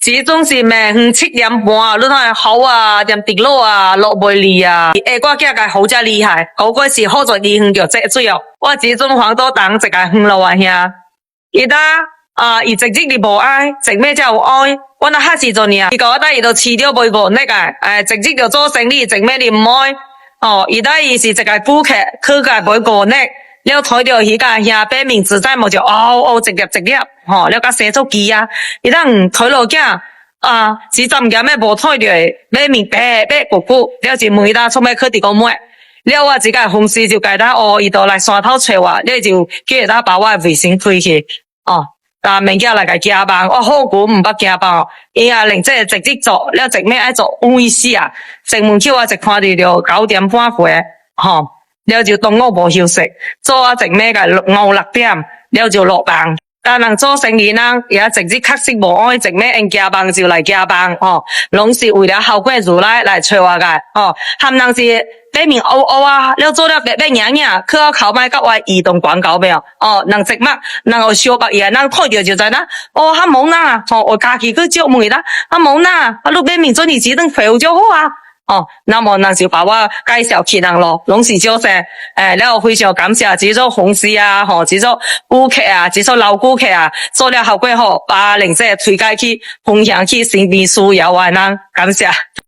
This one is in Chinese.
始終是明7點半，你睇好啊，點滴落啊，落袂離啊。我囝個好真厲害，嗰個是好在離遠就積水哦。我始終放到當一個遠路啊兄，伊伊直接就無愛，直咩才有愛。我那哈時陣呢，伊個伊就飼了mấy個那個，直接就做生意，直咩你唔愛。伊是一個顧客，去個mấy個呢。了睇到迄個兄擺明自在冇就直接，了個寫出機啊，伊睇落囝是怎嘅咩無睇到，擺明白咕咕，了就問他出咩去啲個咩，了我自己公司就介他伊就來山頭找我，了就叫他把我微信開去，但物件來個加班，我好久唔捌加班，伊令這直接做，了直咩愛做有意思啊，正門口我就看到9點半回，了就當我無休息，做直咩個5-6點，了就落班。但人做生意人也直接確實無愛直咩加班就來加班，攏是為了後貴如來找我個，他們是擺明啊，了做了白娘娘，去我口買甲我移動廣告沒有？人直乜，人有小白嘢，人看到就知啦。他冇啦，我家己去招問啦，冇啦，你擺明做你自動肥就好啊。那麼人就把我介紹去人咯，攏是招生，了非常感謝這種公司啊，這種顧客啊，這種老顧客啊，做了好貴好，把零食推介去分享去身邊需要的人，感謝。